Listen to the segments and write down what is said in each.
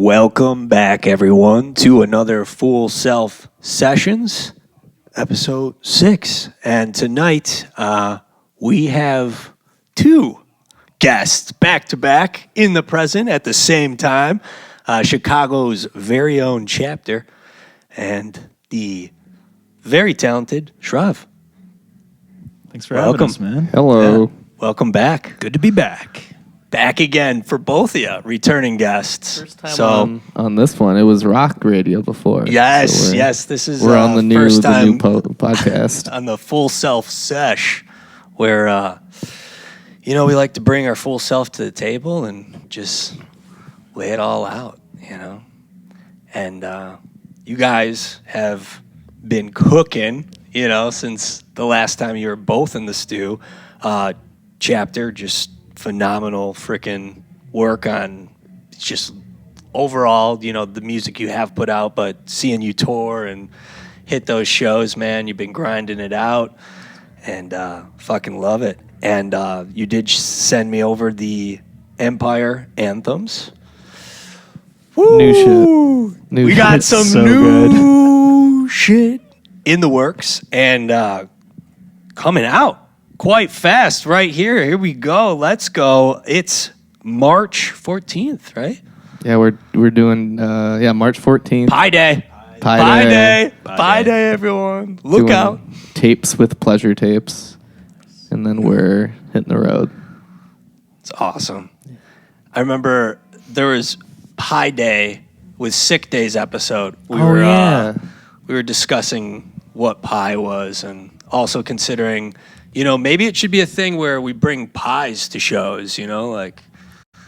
Welcome back, everyone, to another Full Self Sessions, episode 6. And tonight, we have two guests back-to-back in the present at the same time. Chicago's very own Chaepter and the very talented Shrav. Thanks for having us, man. Hello. Yeah. Welcome back. Good to be back. Back again for both of you, returning guests. First time on this one. It was rock radio before. Yes, so this is we're on the new, first time podcast. on the Full Self Sesh, where, we like to bring our full self to the table and just lay it all out, And you guys have been cooking, since the last time you were both in the stew. Chaepter, just phenomenal freaking work on just overall, the music you have put out, but seeing you tour and hit those shows, man, you've been grinding it out and fucking love it. And you did send me over the Empire Anthems. Woo! New shit. We got some so new shit in the works and coming out quite fast right here. Here we go. Let's go. It's March 14th, right? Yeah, we're doing March 14th. Pie Day. Pie Day. Pie Day, everyone. Look Doing out. Tapes with pleasure tapes. And then we're hitting the road. It's awesome. I remember there was Pie Day with Sick Days episode. We were discussing what pie was and also considering, maybe it should be a thing where we bring pies to shows, like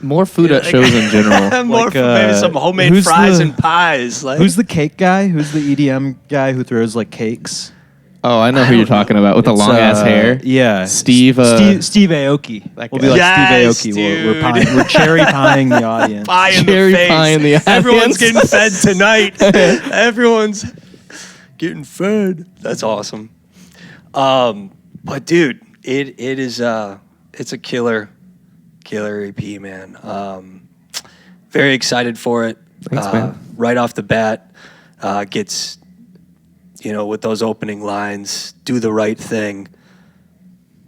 more food at shows in general. Maybe some homemade fries and pies. Who's the cake guy? Who's the EDM guy who throws cakes? Oh, I know who you're talking about with the long ass hair. Yeah, Steve Aoki. We'll be like yes, Steve Aoki. We're cherry pieing the audience. Pie in Cherry the face. pie in the audience. Everyone's getting fed tonight. Everyone's getting fed. That's awesome. But dude, it is it's a killer EP, man. Very excited for it. Thanks, man. Right off the bat, gets with those opening lines, do the right thing,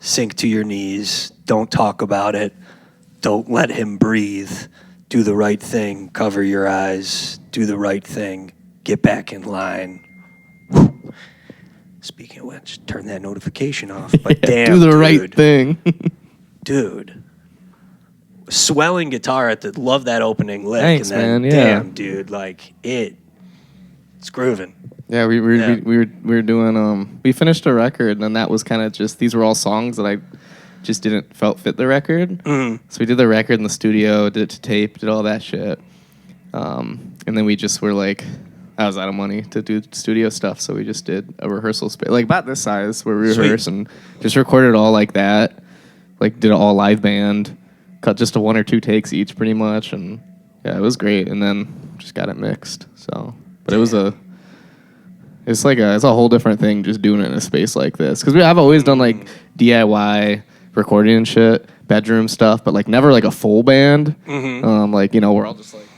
sink to your knees, don't talk about it, don't let him breathe, do the right thing, cover your eyes, do the right thing, get back in line. Whew. Speaking of which, turn that notification off. But damn, do the dude, right thing. dude. Swelling guitar love that opening lick. Thanks, and then, man. Yeah. Damn, dude, it's grooving. Yeah, we were doing we finished a record and that was kind of just these were all songs that I just didn't felt fit the record. Mm-hmm. So we did the record in the studio, did it to tape, did all that shit. And then we just were like, I was out of money to do studio stuff, so we just did a rehearsal space like about this size where we rehearse and just recorded it all like that. Like did it all live band, cut just a 1 or 2 takes each pretty much, and yeah, it was great. And then just got it mixed. So, but it's a whole different thing just doing it in a space like this. Because I've always done like DIY recording and shit, bedroom stuff, but like never like a full band. Mm-hmm. We're all just like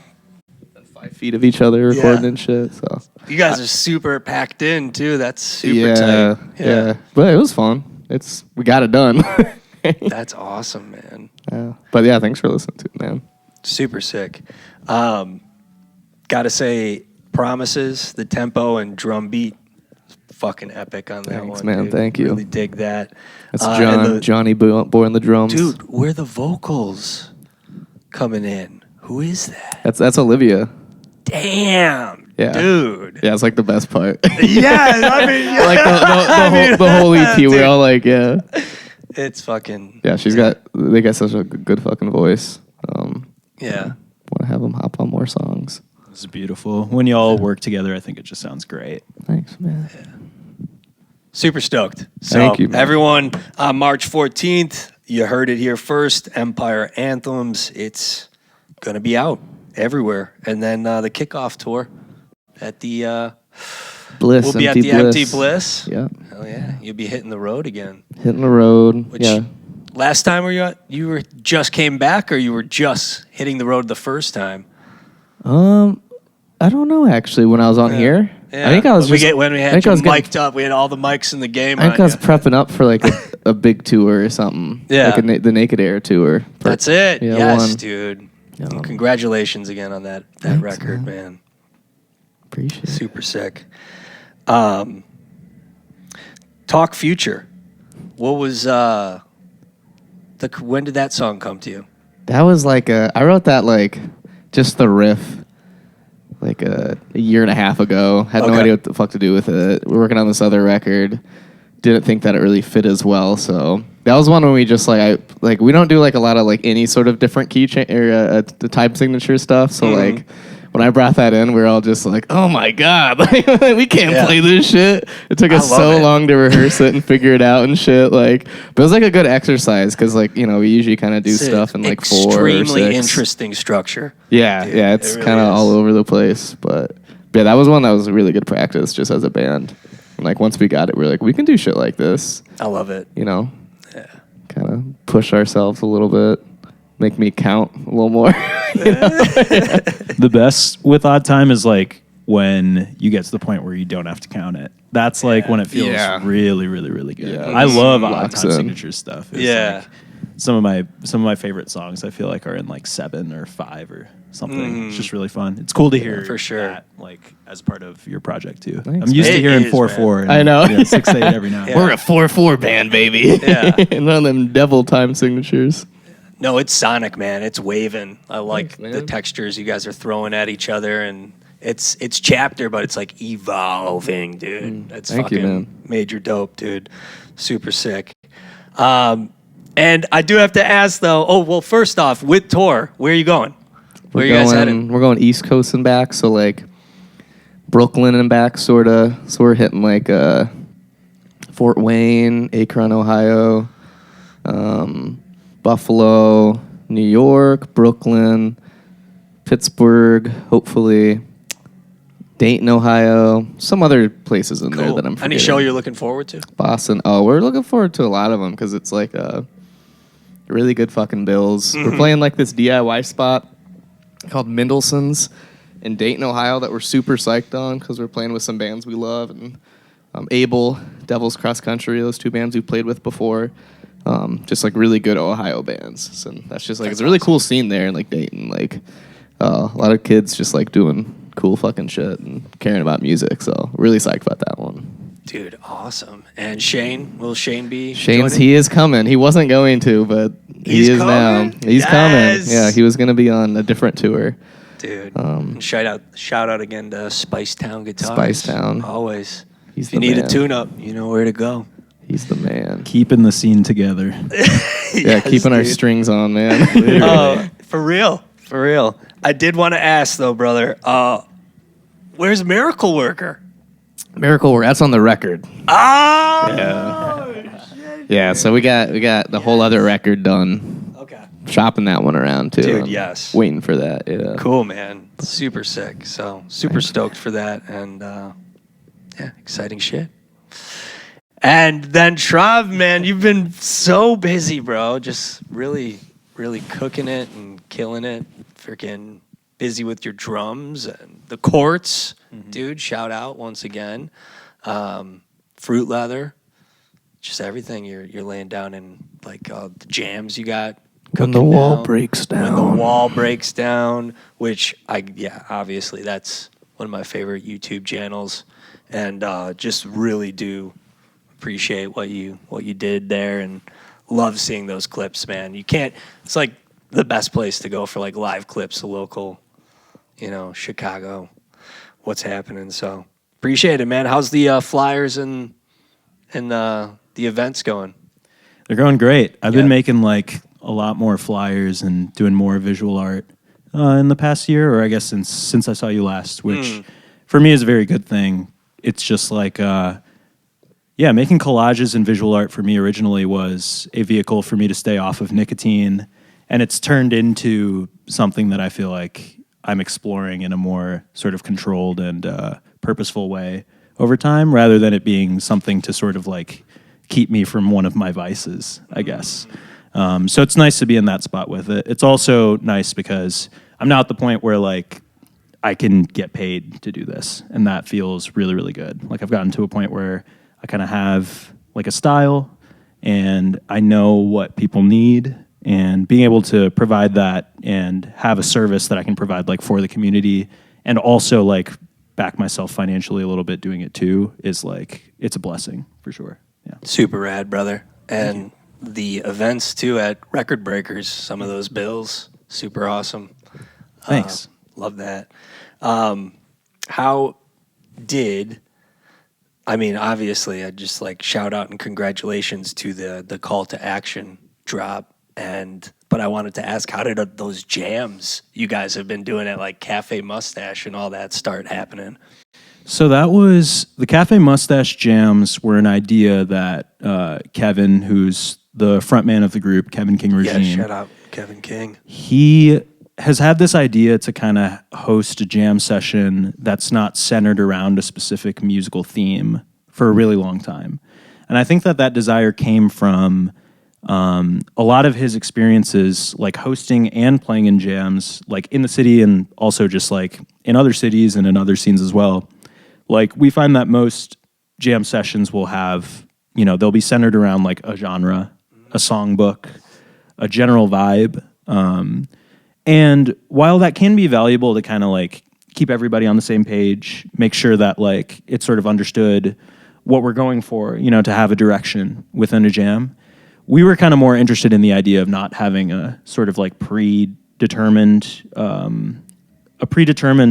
5 feet of each other recording and shit. So you guys are super packed in too. That's super tight. Yeah. But it was fun. We got it done. That's awesome, man. Yeah. But yeah, thanks for listening to it, man. Super sick. Gotta say, Promises, the tempo and drum beat, fucking epic on that Thanks, one. man. Dude. Thank you. Really dig that. That's Johnny Boy on the drums. Dude, where the vocals coming in? Who is that? That's Olivia. Damn, Yeah. dude. Yeah, it's like the best part. Yeah, I mean, the whole EP, we're all like, yeah. It's fucking. Yeah, they got such a good fucking voice. Yeah. Want to have them hop on more songs. This is beautiful. When you all work together, I think it just sounds great. Thanks, man. Yeah. Super stoked. So, Thank you, man. Everyone, on March 14th, you heard it here first, Empire Anthems. It's going to be out everywhere. And then the kickoff tour at the... Bliss. We'll be Empty at the Bliss. Empty Bliss. Yeah. Hell yeah. You'll be hitting the road again. Hitting the road. Which, yeah. Last time you were just came back, or you were just hitting the road the first time? I don't know actually. When I was on here, Yeah. I think I was when we had you mic'd up, we had all the mics in the game. I think I was prepping up for like a big tour or something. Yeah. Like the Naked Air tour. That's it. Yeah, Yes, dude. And congratulations again on that Thanks, record, man. Appreciate it. Super sick. Talk Future. What was when did that song come to you? That was like I wrote that like just the riff like a year and a half ago. Had no idea what the fuck to do with it. We're working on this other record. Didn't think that it really fit as well. So that was one when we just like we don't do like a lot of like any sort of different key or the type signature stuff. So like when I brought that in, we were all just like, oh my God, like we can't play this shit. It took us so long to rehearse it and figure it out and shit. Like, but it was like a good exercise because like, you know, we usually kind of do stuff in like 4 or 6. Extremely interesting structure. Yeah, Dude, yeah, it's it really kind of is. all over the place. But yeah, that was one that was a really good practice just as a band. And like once we got it, we were like, we can do shit like this. I love it. You know? Yeah. Kind of push ourselves a little bit. Make me count a little more. The best with Odd Time is like when you get to the point where you don't have to count it. That's like when it feels really, really, really good. Yeah. I love Odd Locks Time in. signature stuff. It's Yeah. like some of my favorite songs I feel like are in like 7 or 5 or something. It's just really fun. It's cool to hear for sure. that like as part of your project too. Thanks, I'm used man. to hearing It is, 4/4. and, I know. 6/8 every now and then. We're a 4/4 band, baby. Yeah. And none of them devil time signatures. No, it's sonic, man. It's waving. I like Thanks, man. the textures you guys are throwing at each other, and it's Chaepter, but it's like evolving, dude. That's Thank you, fucking man. major dope, dude. Super sick. And I do have to ask though. Oh well, first off, with tour, where are you going? Where are you guys headed? We're going East Coast and back, so like Brooklyn and back, sorta. So we're hitting like Fort Wayne, Akron, Ohio, Buffalo, New York, Brooklyn, Pittsburgh, hopefully, Dayton, Ohio, some other places in there that I'm forgetting. Any show you're looking forward to? Boston. Oh, we're looking forward to a lot of them because it's like really good fucking bills. We're playing like this DIY spot called Mendelssohn's in Dayton, Ohio that we're super psyched on because we're playing with some bands we love and Abel, Devil's Cross Country, those 2 bands we played with before. Just like really good Ohio bands. So that's just like, it's a really cool scene there in like Dayton. Like a lot of kids just like doing cool fucking shit and caring about music. So really psyched about that one. Dude, awesome. And Shane, will Shane be Shane's, joining? he is coming. He wasn't going to, but He's he is coming? now. He's Yes. coming. Yeah, he was going to be on a different tour. Dude. And shout out again to Spicetown Guitars. Spicetown. Always. He's If you the need a man. tune-up, you know where to go. He's the man. Keeping the scene together. Yeah, keeping our strings on, man. Oh, for real. For real. I did want to ask though, brother. Where's Miracle Worker? Miracle Work. That's on the record. Ah. Yeah, so we got the whole other record done. Okay. Shopping that one around too. Dude, I'm yes. Waiting for that. Yeah. Cool, man. Super sick. So super stoked for that, and yeah, exciting shit. And then Shrav, man, you've been so busy, bro. Just really, really cooking it and killing it. Freaking busy with your drums and the courts, dude. Shout out once again. Fruit Leather, just everything you're laying down in like the jams you got. When the wall breaks down. When the wall breaks down, which obviously that's one of my favorite YouTube channels, and just really do appreciate what you did there, and love seeing those clips, man. You can't. It's like the best place to go for like live clips, the local, Chicago, what's happening. So appreciate it, man. How's the flyers and the events going? They're going great. I've been making like a lot more flyers and doing more visual art in the past year, or I guess since I saw you last, which for me is a very good thing. It's just like, making collages and visual art for me originally was a vehicle for me to stay off of nicotine, and it's turned into something that I feel like I'm exploring in a more sort of controlled and purposeful way over time, rather than it being something to sort of like keep me from one of my vices, I guess. So it's nice to be in that spot with it. It's also nice because I'm now at the point where like I can get paid to do this. And that feels really, really good. Like I've gotten to a point where I kind of have like a style and I know what people need, and being able to provide that and have a service that I can provide like for the community and also like back myself financially a little bit doing it too is like, it's a blessing for sure. Yeah. Super rad, brother. And the events too at Record Breakers, some of those bills, super awesome. Thanks. Love that. How did, I mean, obviously, I just like shout out and congratulations to the call to action drop. But I wanted to ask, how did those jams you guys have been doing at like Cafe Mustache and all that start happening? So that was the Cafe Mustache jams were an idea that Kevin, who's the frontman of the group, Kevin King Regime. Yeah, shout out Kevin King. He has had this idea to kind of host a jam session that's not centered around a specific musical theme for a really long time. And I think that desire came from a lot of his experiences like hosting and playing in jams like in the city and also just like in other cities and in other scenes as well. Like we find that most jam sessions will have, they'll be centered around like a genre, a songbook, a general vibe. And while that can be valuable to kind of like keep everybody on the same page, make sure that like it's sort of understood what we're going for, to have a direction within a jam. We were kind of more interested in the idea of not having a sort of like predetermined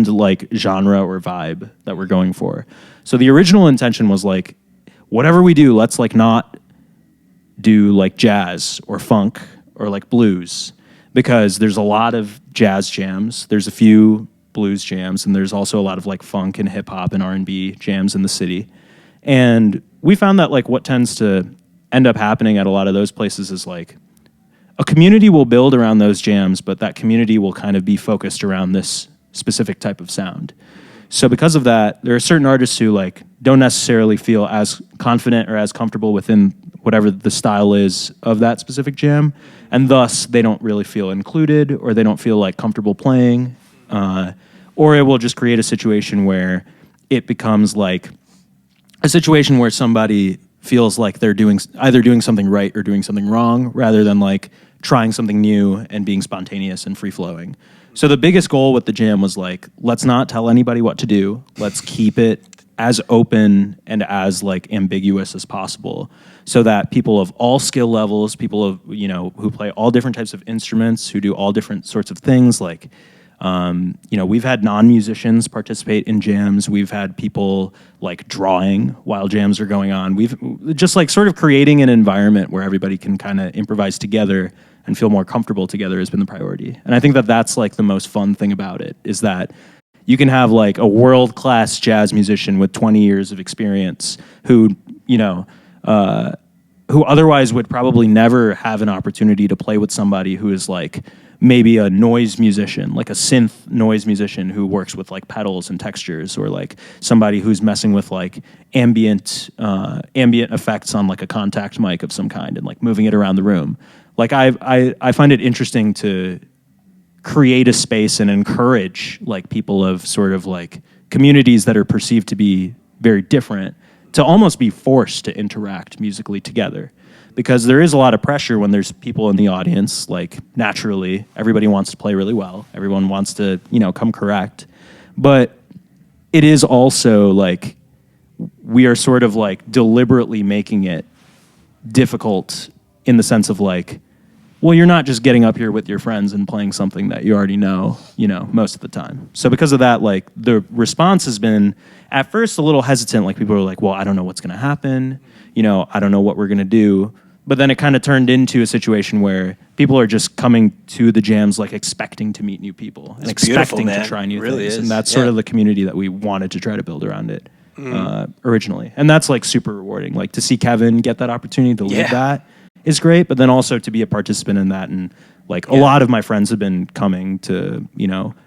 like genre or vibe that we're going for. So the original intention was like, whatever we do, let's like not do like jazz or funk or like blues, because there's a lot of jazz jams, there's a few blues jams, and there's also a lot of like funk and hip hop and R&B jams in the city. And we found that like what tends to end up happening at a lot of those places is like a community will build around those jams, but that community will kind of be focused around this specific type of sound. So because of that, there are certain artists who like don't necessarily feel as confident or as comfortable within whatever the style is of that specific jam, and thus they don't really feel included or they don't feel like comfortable playing, or it will just create a situation where it becomes like a situation where somebody feels like they're either doing something right or doing something wrong, rather than like trying something new and being spontaneous and free-flowing. So the biggest goal with the jam was like, let's not tell anybody what to do. Let's keep it as open and as like ambiguous as possible, so that people of all skill levels, people of, who play all different types of instruments, who do all different sorts of things, like, we've had non-musicians participate in jams. We've had people like drawing while jams are going on. We've just like sort of creating an environment where everybody can kind of improvise together and feel more comfortable together has been the priority. And I think that that's like the most fun thing about it, is that you can have like a world-class jazz musician with 20 years of experience who otherwise would probably never have an opportunity to play with somebody who is like maybe a noise musician, like a synth noise musician who works with like pedals and textures, or like somebody who's messing with like ambient effects on like a contact mic of some kind and like moving it around the room. Like I find it interesting to create a space and encourage like people of sort of like communities that are perceived to be very different to almost be forced to interact musically together. Because there is a lot of pressure when there's people in the audience. Like naturally, everybody wants to play really well. Everyone wants to, come correct. But it is also like we are sort of like deliberately making it difficult in the sense of like, well, you're not just getting up here with your friends and playing something that you already know, most of the time. So because of that, like the response has been at first a little hesitant. Like people are like, well, I don't know what's going to happen. I don't know what we're going to do. But then it kind of turned into a situation where people are just coming to the jams like expecting to meet new people and expecting to try new things. And that's sort of the community that we wanted to try to build around it originally. And that's like super rewarding. Like to see Kevin get that opportunity to lead that is great, but then also to be a participant in that. And like a lot of my friends have been coming to,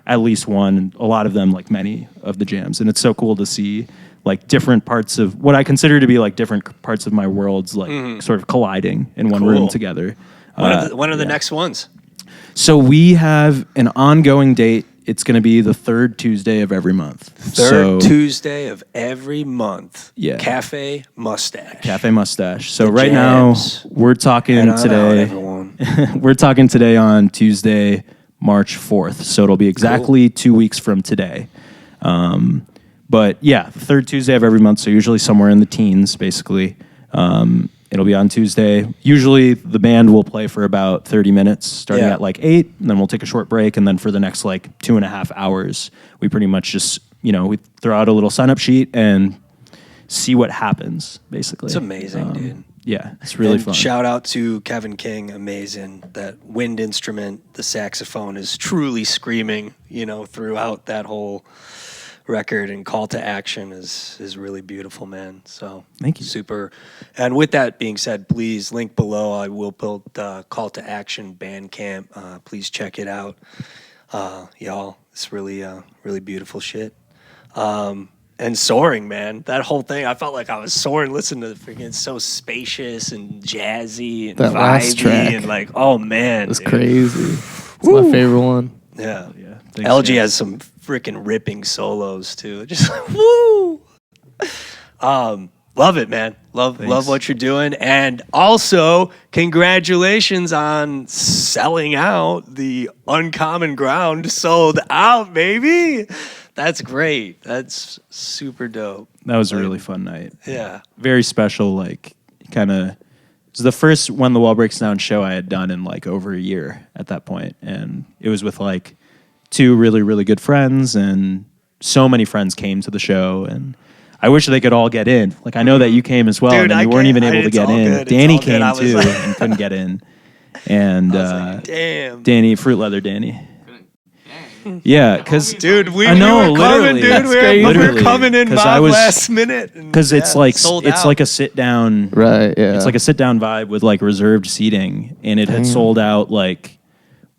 at least one, a lot of them like many of the jams. And it's so cool to see like different parts of what I consider to be like different parts of my worlds, like sort of colliding in one room together. When are the next ones? So we have an ongoing date It's going to be the third Tuesday of every month. Third Tuesday of every month. Yeah. Cafe Mustache. Cafe Mustache. So The right jams. now we're talking Head on today. out, everyone. We're talking today on Tuesday, March 4th. So it'll be exactly 2 weeks from today. But yeah, the third Tuesday of every month. So usually somewhere in the teens, basically. It'll be on Tuesday. Usually the band will play for about 30 minutes, starting at like 8, and then we'll take a short break. And then for the next like 2.5 hours, we pretty much just, we throw out a little sign-up sheet and see what happens, basically. It's amazing, dude. Yeah, it's really fun. Shout out to Kevin King, amazing. That wind instrument, the saxophone, is truly screaming, throughout that whole record, and call to action is really beautiful, man. So thank you. Super. And with that being said, please link below. I will build call to action Bandcamp. Please check it out, y'all. It's really really beautiful shit. And soaring, man. That whole thing, I felt like I was soaring. Listen to the freaking, so spacious and jazzy and that last vibey track. and like, oh man, It was dude. crazy. It's my favorite one. Yeah. Thanks, LG guys. has some freaking ripping solos too. Just like, woo. Love it, man. Love what you're doing. And also, congratulations on selling out. The Uncommon Ground sold out, baby. That's great. That's super dope. That was a really fun night. Yeah. Very special, like, kind of. It was the first When the Wall Breaks Down show I had done in like over a year at that point. And it was with like 2 really, really good friends, and so many friends came to the show, and I wish they could all get in. Like, I know that you came as well, Dude, and you weren't even able to get in. Good. Danny came too and couldn't get in. And I was like, damn. Danny, Fruit Leather Danny. Yeah, because Dude, we I know, were coming, literally. dude. That's We were literally. coming in 'Cause mob last minute. Because it's like sold it's out. like a sit down. Right, yeah. It's like a sit down vibe with like reserved seating, and it had sold out like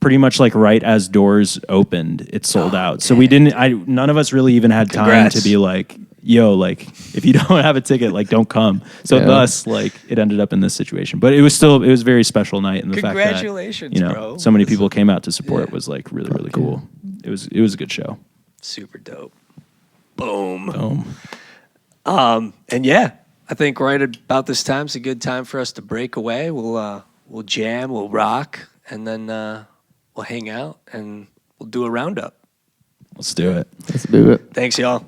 pretty much like right as doors opened. It sold out. So we didn't. None of us really even had time Congrats. to be like, yo, like if you don't have a ticket, like don't come. So thus, like it ended up in this situation. But it was a very special night, and the fact that Congratulations, bro. so many people came out to support was like really really cool. It was a good show. Super dope. Boom. Boom. And yeah, I think right about this time is a good time for us to break away. We'll jam, we'll rock, and then we'll hang out and we'll do a roundup. Let's do it. Let's do it. Thanks, y'all.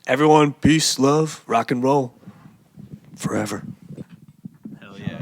Everyone, peace, love, rock and roll forever. Hell yeah.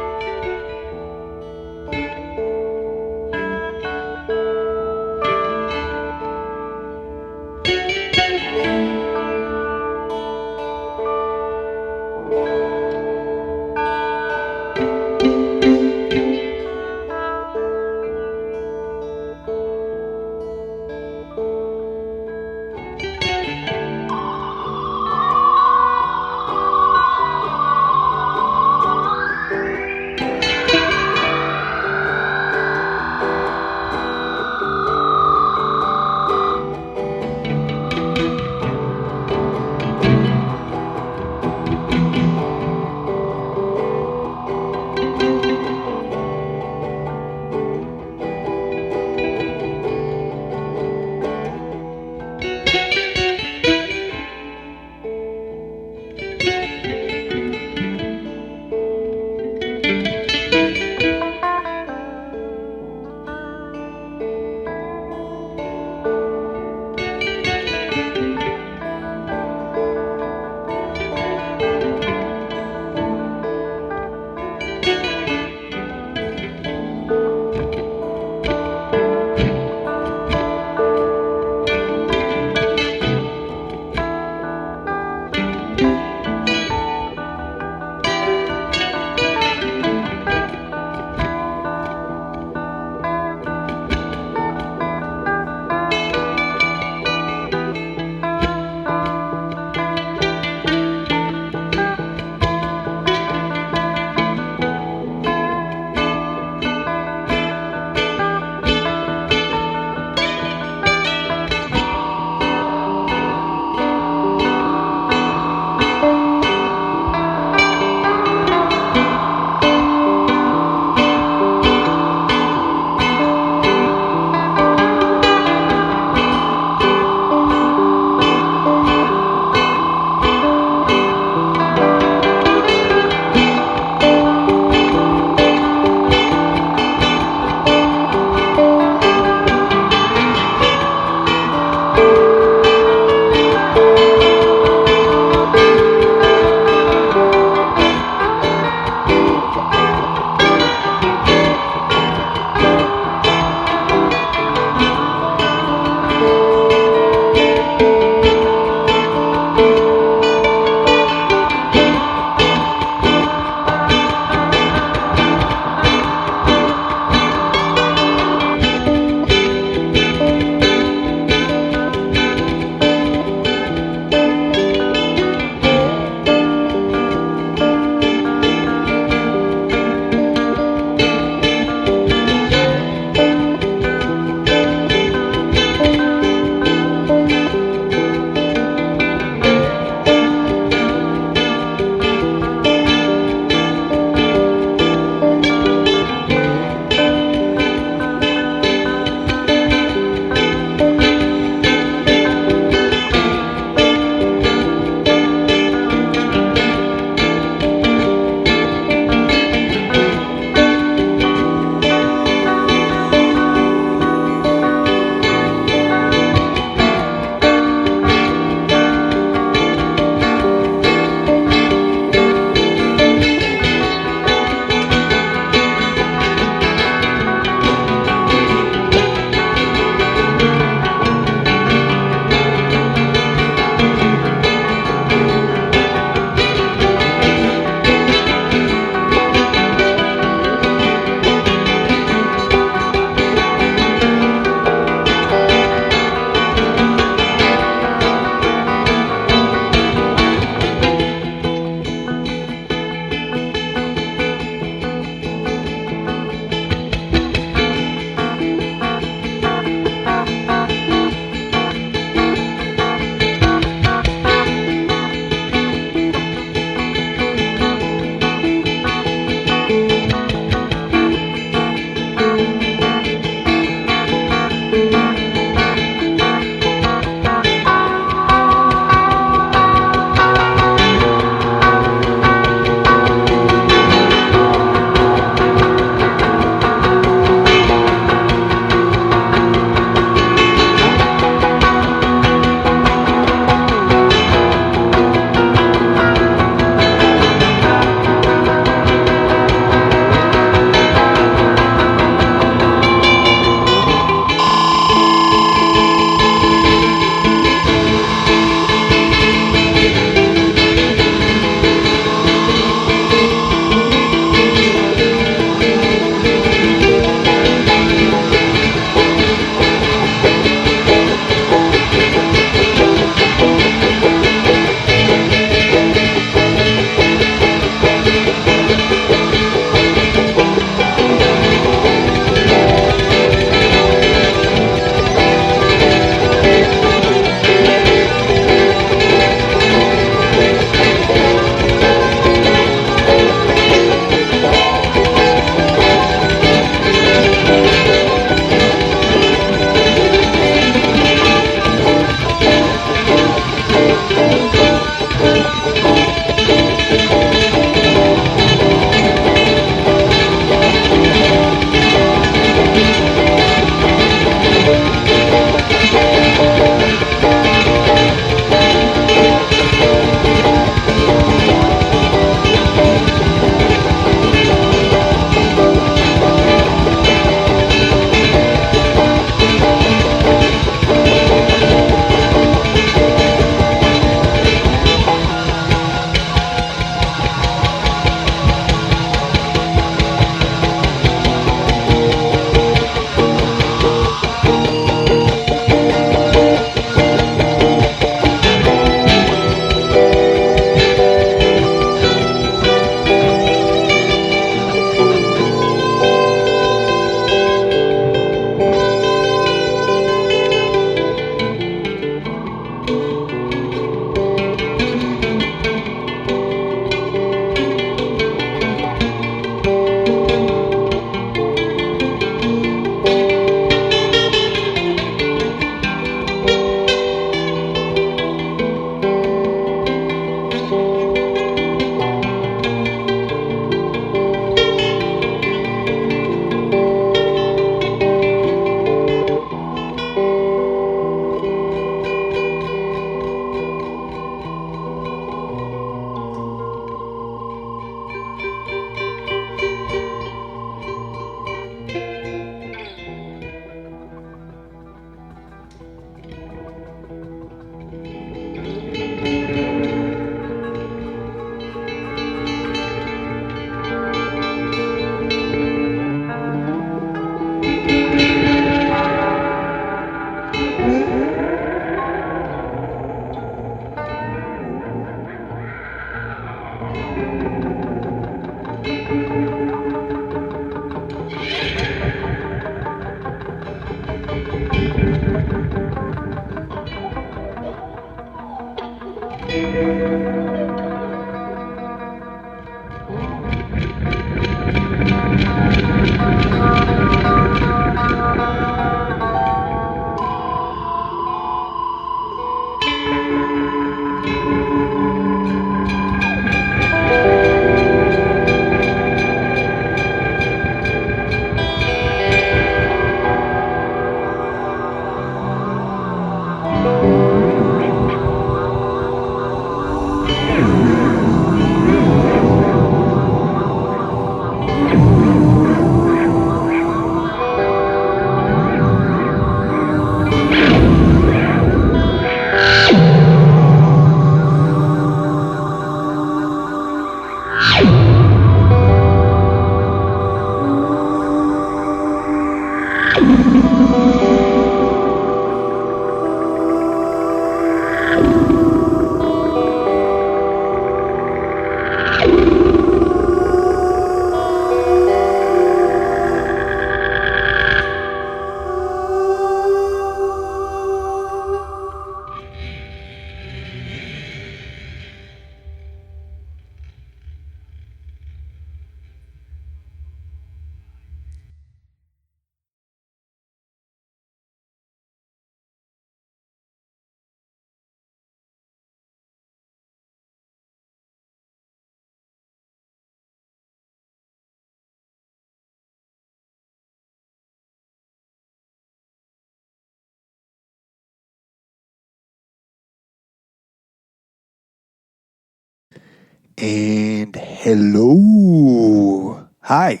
And hello. Hi.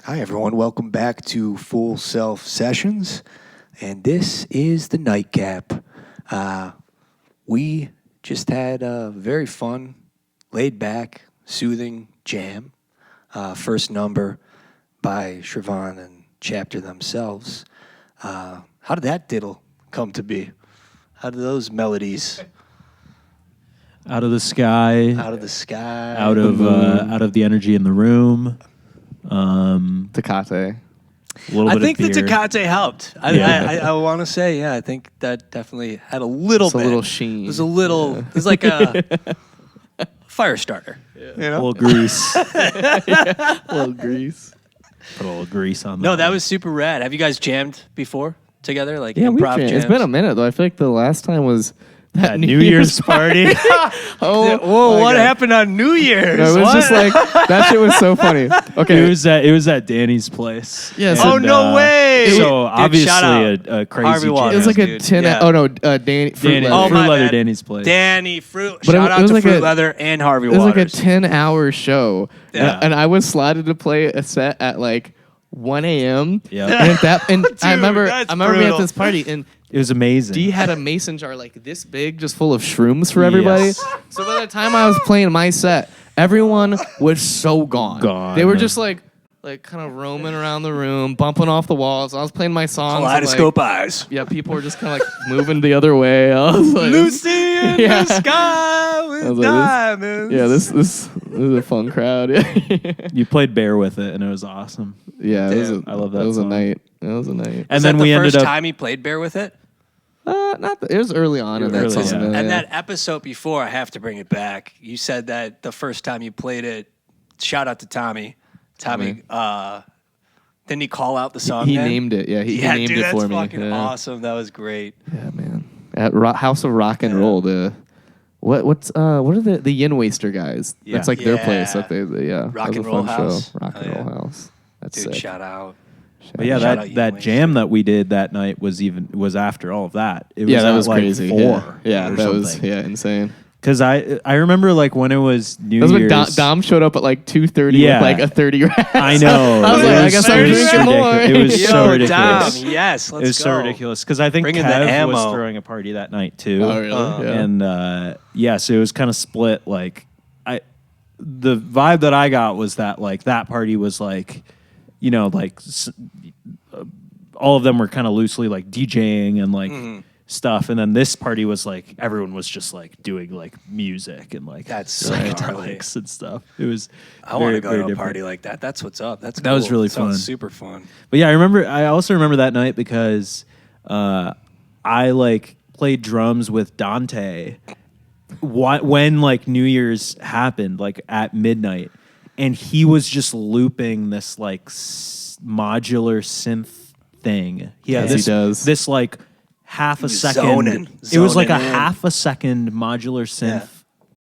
Hi, everyone. Welcome back to Full Self Sessions. And this is the nightcap. We just had a very fun, laid back, soothing jam. First number by Shravan and Chaepter themselves. How did that diddle come to be? How did those melodies Out of the sky. out of the sky? Out of the energy in the room. Tecate. A little I bit think of the beer. Tecate helped. I want to say, yeah, I think that definitely had a little It's a bit. little sheen. It was a little, it was like a fire starter. You A know? little grease. A little grease. Put a little grease on No, that was super rad. Have you guys jammed before together? Like Yeah, improv it's jams? been a minute though. I feel like the last time was that At New Year's party. Oh, Whoa, my what God. happened on New Year's? No, it was What? just like that shit was so funny. Okay, It was at Danny's place. Yes. Oh, And, no way. So Dude, obviously shout out. a crazy Harvey jam. Waters. it was like a Dude, 10. yeah. Oh no, Danny. Fruit Danny, Leather. Oh, Fruit my Leather bad. Danny's place. Danny Fruit. But Shout it out was to like Fruit a- Leather and Harvey It was like a Waters. 10-hour show, Yeah. and I was slotted to play a set at like 1 a.m. Yeah. And Dude, I remember that's we brutal. at this party and. It was amazing. D had a mason jar like this big, just full of shrooms for everybody. Yes. So by the time I was playing my set, everyone was so gone. Gone. They were just like kind of roaming around the room, bumping off the walls. I was playing my songs. and, Kaleidoscope like, eyes. yeah, people were just kind of like moving the other way. I was like, Lucy in Yeah. the sky I with was like, diamonds. yeah, this is a fun crowd. You played Bear with it, and it was awesome. Yeah, it was Damn, I love that It was a song. night. It was a night. And Was then that we the ended first up. time he played Bear with it? It was early on in that Early, song. yeah. though, And yeah. that episode before, I have to bring it back. You said that the first time you played it, shout out to Tommy. Tommy, didn't he call out the song? he then? named it. Yeah, he Yeah, named dude, it that's for me. fucking Yeah. awesome. That was great. Yeah, man. At House of Rock and Roll, what are the Yin Waster guys? Yeah. That's like their Yeah. place. That yeah, Rock that was and a Roll fun House? show. Rock Oh, and yeah. Roll House. That's Dude, sick. shout out. But yeah, Shout out that you, jam Wayne. that we did that night was after all of that. It was Yeah, that at was like crazy. 4. Yeah, or that was something. insane. Because I remember like when it was New That was when Year's. Dom showed up at like 2:30 Yeah. with like a 30 racks. I know. I was It like, I was- guess it I'm was drinking more. ridiculous. It was Yo, so ridiculous. Dom, yes, let's It was go. so ridiculous because I think Bring in the Kev ammo. was throwing a party that night too. Oh, really? Yeah. And yeah, so it was kind of split. Like the vibe that I got was that like that party was like, you know, like all of them were kind of loosely like DJing and like stuff, and then this party was like everyone was just like doing like music and like That's so gnarly. psychedelics and stuff. It was I want very, to go very to a different. party like that. That's what's up. That's That was cool. really Sounds fun. Super fun. But yeah, I also remember that night because I like played drums with Dante when like New Year's happened, like at midnight, and he was just looping this like modular synth thing. He had he does. this like half a second. It was like a half a second modular synth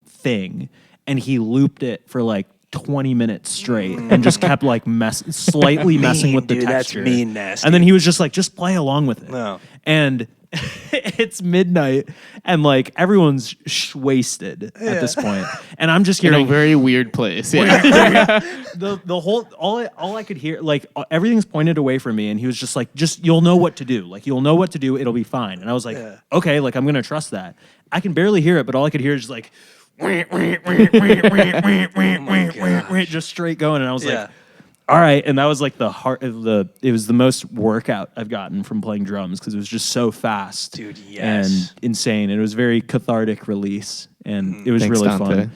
thing, and he looped it for like 20 minutes straight and just kept like slightly messing with the texture. That's mean nasty. And then he was just like, just play along with it. No. And it's midnight and like everyone's wasted at this point. And I'm just hearing in a very weird place. the whole all I could hear, like everything's pointed away from me, and he was just like, you'll know what to do. Like you'll know what to do, it'll be fine. And I was like, okay, like I'm gonna trust that. I can barely hear it, but all I could hear is just like just straight going, and I was like, all right. And that was like the heart of it was the most workout I've gotten from playing drums, because it was just so fast, dude, and insane. And it was a very cathartic release, and it was really fun.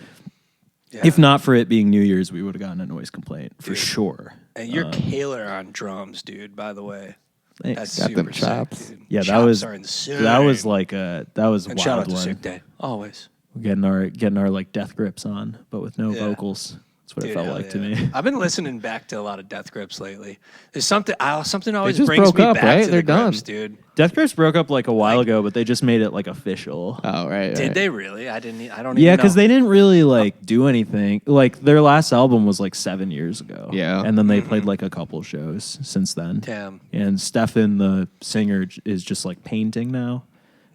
Yeah. If not for it being New Year's, we would have gotten a noise complaint for sure. And you're killer on drums, dude, by the way. Thanks. That's got them chops. Sick, dude. Yeah, chops that was like that was a and wild shout out to one. Sick Day, always. Getting our like death grips on, but with no vocals. That's what it felt like to me. I've been listening back to a lot of Death Grips lately. There's something always just brings broke me up, back right? to They're the Grips, done. dude. Death Grips broke up like a while ago, but they just made it like official. Oh, right. Did they really? I don't even know. Yeah, because they didn't really like do anything. Like their last album was like 7 years ago. Yeah. And then they played like a couple shows since then. Damn. And Stefan, the singer, is just like painting now.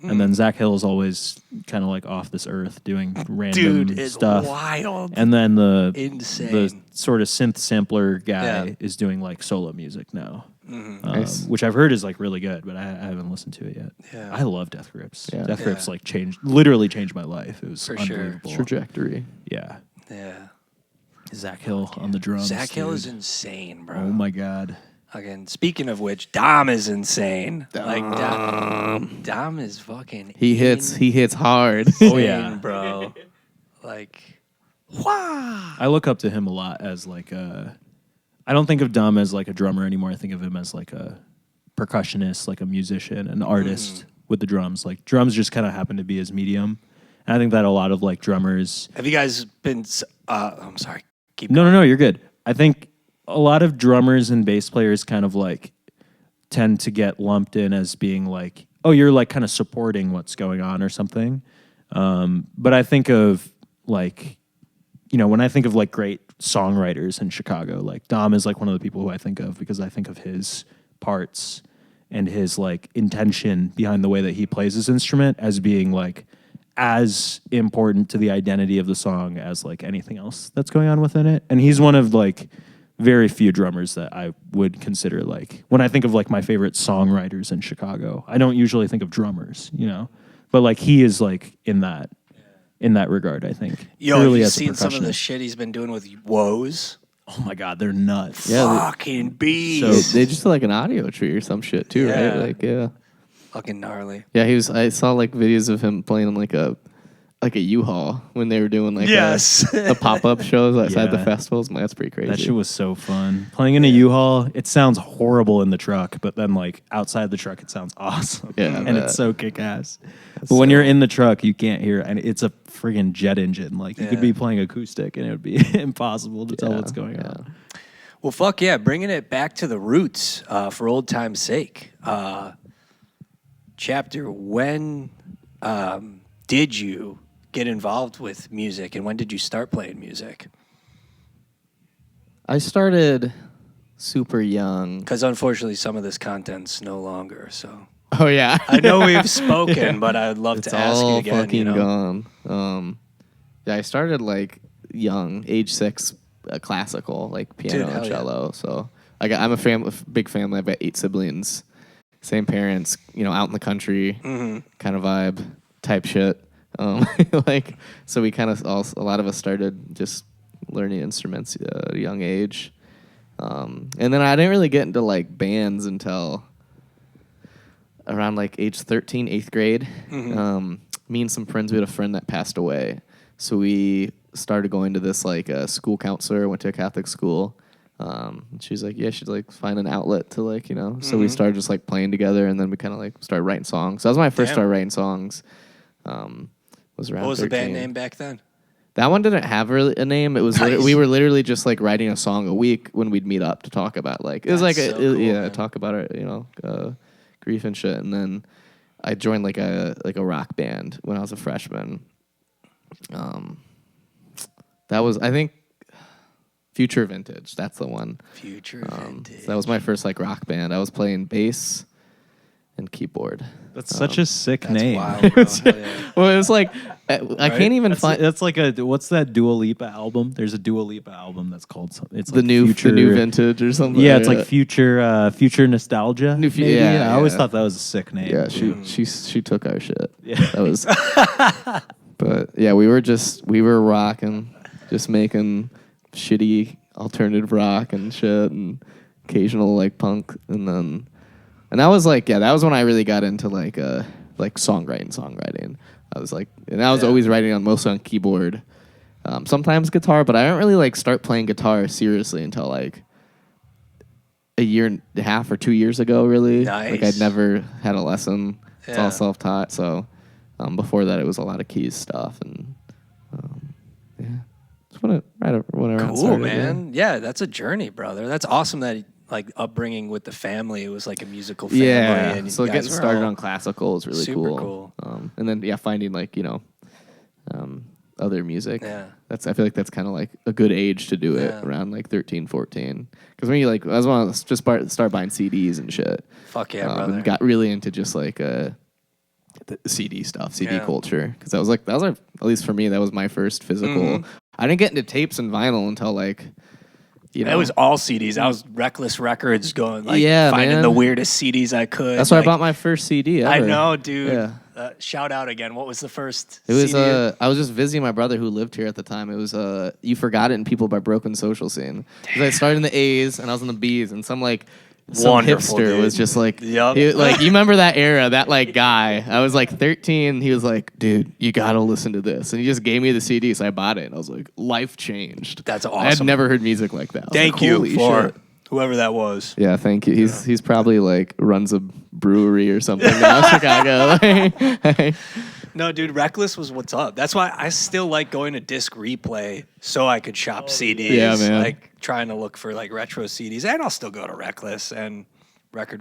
And then Zach Hill is always kind of like off this earth doing random stuff. Wild. And then Insane. the sort of synth sampler guy is doing like solo music now, Nice. which I've heard is like really good, but I haven't listened to it yet. Yeah. I love Death Grips. Yeah. Death Grips like literally changed my life. It was For sure. unbelievable. Trajectory. Yeah. Yeah. Zach Hill on the drums. Zach Hill dude. is insane, bro. Oh my god. Again, speaking of which, Dom is insane. Like Dom is fucking. He hits hard. Oh yeah, bro. Like, wow. I look up to him a lot as like a. I don't think of Dom as like a drummer anymore. I think of him as like a percussionist, like a musician, an artist with the drums. Like drums just kind of happen to be his medium. And I think that a lot of like drummers. Have you guys been? I'm sorry. Keep going. No, you're good. I think a lot of drummers and bass players kind of like tend to get lumped in as being like, oh, you're like kind of supporting what's going on or something. But I think of like, when I think of like great songwriters in Chicago, like Dom is like one of the people who I think of, because I think of his parts and his like intention behind the way that he plays his instrument as being like as important to the identity of the song as like anything else that's going on within it. And he's one of like very few drummers that I would consider like, when I think of like my favorite songwriters in Chicago, I don't usually think of drummers, but like he is like in that regard, I think. Yo, have you seen some of the shit he's been doing with Woes? Oh my God, they're nuts. Yeah, fucking beast. So they just did like an audio tree or some shit too, right? Like, yeah. Fucking gnarly. Yeah, I saw like videos of him playing on like a U-Haul when they were doing like the pop-up shows outside the festivals. Man, that's pretty crazy. That shit was so fun. Playing in a U-Haul, it sounds horrible in the truck, but then like outside the truck, it sounds awesome. Yeah, and it's so kick-ass. But when you're in the truck, you can't hear it, and it's a friggin' jet engine. Like you could be playing acoustic, and it would be impossible to tell what's going on. Well, fuck yeah, bringing it back to the roots for old time's sake. Chaepter, when did you get involved with music, and when did you start playing music? I started super young. Because unfortunately, some of this content's no longer. So. Oh yeah, I know we've spoken, but I'd love to ask you again. It's all fucking gone. Yeah, I started like young, age 6, classical, like piano and cello. Yeah. So I'm a big family. I've got 8 siblings, same parents. Out in the country, kind of vibe type shit. So we kind of a lot of us started just learning instruments at a young age. And then I didn't really get into like bands until around like age 13, 8th grade. Me and some friends, we had a friend that passed away. So we started going to this like school counselor, went to a Catholic school. She's like, yeah, she'd like find an outlet to like, so we started just like playing together, and then we kind of like started writing songs. So that was when I first started writing songs. was around. What was 13. the band name back then? That one didn't have really a name. It was we were literally just like writing a song a week when we'd meet up to talk about like it was That's like so cool, yeah man. talk about our grief and shit. And then I joined like a rock band when I was a freshman. That was I think Future Vintage. That's the one. Future Vintage. So that was my first like rock band. I was playing bass and keyboard. That's such a sick That's name. wild, bro. Hell yeah. Well, it was like I can't even find. That's like what's that Dua Lipa album? There's a Dua Lipa album that's called something. It's the like new Future, the new vintage or something. Yeah, it's like future nostalgia. New fu- maybe. yeah, I always yeah. thought that was a sick name. Yeah, she took our shit. Yeah. That was. But yeah, we were rocking, just making shitty alternative rock and shit, and occasional like punk, and that was like that was when I really got into like songwriting. I was like, and I was always writing mostly on keyboard, sometimes guitar, but I didn't really like start playing guitar seriously until like a year and a half or 2 years ago. Really, Nice. like I'd never had a lesson. It's Yeah. all self-taught. So before that, it was a lot of keys stuff, and yeah, just when around Cool, started, man. Yeah, that's a journey, brother. That's awesome that like upbringing with the family. It was like a musical family. Yeah, and so you guys getting were started all on classical is really super cool. And then finding like other music. Yeah. I feel like that's kind of like a good age to do it Yeah. around like 13, 14. Because when you like, I was want to just start buying CDs and shit. Fuck yeah, brother. And got really into just like the CD stuff, CD Yeah. culture. Because that was like at least for me, that was my first physical. Mm-hmm. I didn't get into tapes and vinyl until like. It was all CDs. I was Reckless Records going, like, Yeah, finding man. the weirdest CDs I could. That's where like, I bought my first CD ever. I know, dude. Yeah. Shout out again. What was the first It was CD? I was just visiting my brother who lived here at the time. It was You Forgot It in People by Broken Social Scene. Because I started in the A's and I was in the B's, and some Wonderful, hipster dude. was just like, Yup. like you remember that era, that like guy. I was like 13. He was like, dude, you gotta listen to this, and he just gave me the CD, so I bought it, and I was like, life changed. That's I had awesome. never heard music like that. I was Thank like, you holy for shit. whoever that was. Yeah, thank you. He's probably like runs a brewery or something now in Chicago. No, dude, Reckless was what's up. That's why I still like going to Disc Replay so I could shop CDs. Yeah, man. Like trying to look for like retro CDs, and I'll still go to Reckless and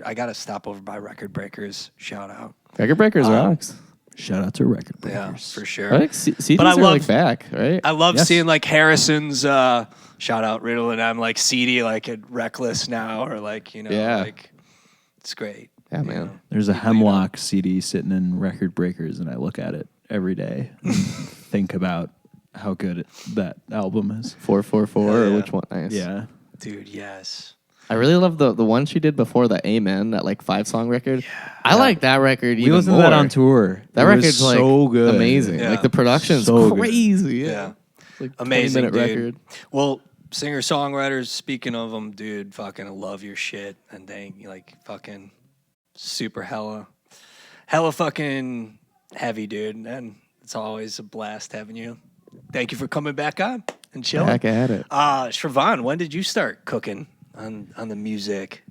I got to stop over by Record Breakers. Shout out. Record Breakers rocks. Shout out to Record Yeah, Breakers. for sure. I think CDs But I are love- like back, right? I love Yes. seeing like Harrison's shout out Riddle and I'm like CD like at Reckless now or like Yeah. like it's great. Yeah, man. There's a Hemlock CD sitting in Record Breakers, and I look at it every day and think about how good that album is. 444 Hell or yeah. which one? Nice. Yeah. Dude, yes. I really love the one she did before that Amen, that like 5-song record. I like that record We even listened more. to that on tour. That It was record's like so good. amazing. Yeah. Like the production's So good. crazy. Yeah. It's like Amazing, 20-minute dude. record. Well, singer-songwriters, speaking of them, dude, fucking love your shit and dang, like fucking super hella fucking heavy, dude. And it's always a blast having you. Thank you for coming back on and chilling. Back at it. Shravan, when did you start cooking on the music?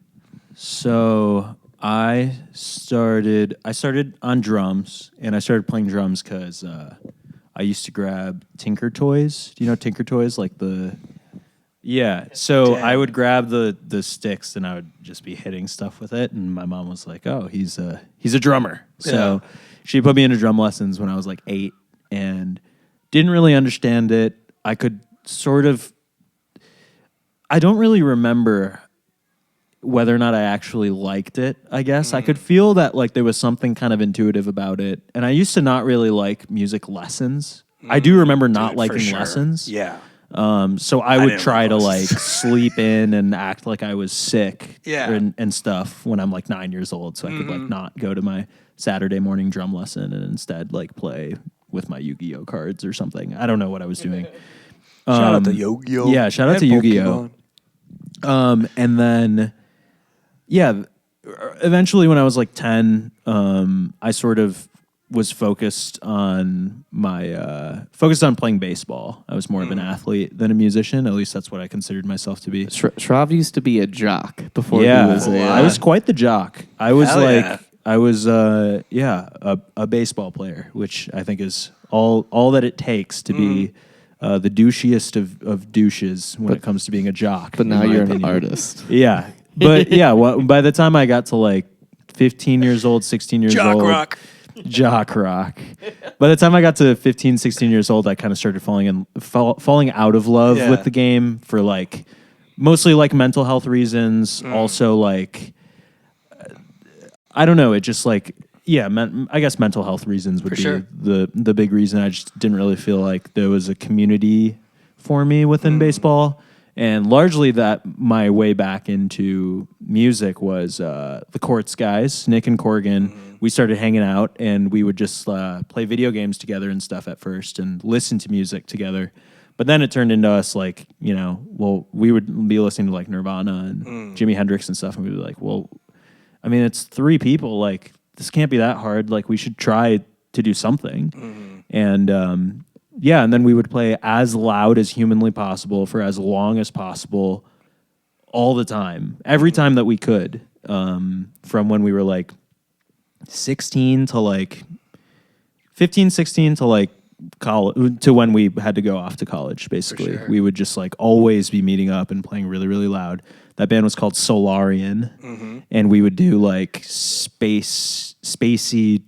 So I started on drums, and I started playing drums because I used to grab Tinker Toys. Do you know Tinker Toys? Like the So Damn. I would grab the sticks, and I would just be hitting stuff with it. And my mom was like, "Oh, he's a drummer." So she put me into drum lessons when I was like 8, and didn't really understand it. I could sort of. I don't really remember whether or not I actually liked it, I guess. I could feel that like there was something kind of intuitive about it. And I used to not really like music lessons. I do remember not Dude, for liking sure. lessons. Yeah. So I would didn't try like to lessons. like sleep in and act like I was sick Yeah. and stuff when I'm like 9 years old. So I could like not go to my Saturday morning drum lesson and instead like play with my Yu-Gi-Oh cards or something. I don't know what I was doing. Shout out to Yu-Gi-Oh. Yeah, shout out and to Yu-Gi-Oh. Pokemon. And then, eventually when I was like 10, I sort of was focused on playing baseball. I was more of an athlete than a musician. At least that's what I considered myself to be. Shrav used to be a jock before he Yeah, was I was quite the jock. I was Hell like, yeah. I was a baseball player, which I think is all that it takes to be the douchiest of douches when it comes to being a jock. But now you're an artist. Yeah. But yeah, by the time I got to like 15 years old, 16 years old. Jock rock. By the time I got to 15, 16 years old, I kind of started falling out of love with the game for like mostly like mental health reasons. Also like, I don't know. It just like, I guess mental health reasons would be the big reason. I just didn't really feel like there was a community for me within baseball. And largely that my way back into music was the Courts guys, Nick and Corgan. We started hanging out and we would just play video games together and stuff at first and listen to music together. But then it turned into us like, we would be listening to like Nirvana and Jimi Hendrix and stuff. And we'd be like, well, I mean, it's 3 people. Like, this can't be that hard. Like, we should try to do something. And and then we would play as loud as humanly possible for as long as possible all the time, every time that we could, from when we were like 16 to like 15, 16 to like college, to when we had to go off to college, basically. We would just like always be meeting up and playing really, really loud. That band was called Solarian, and we would do like spacey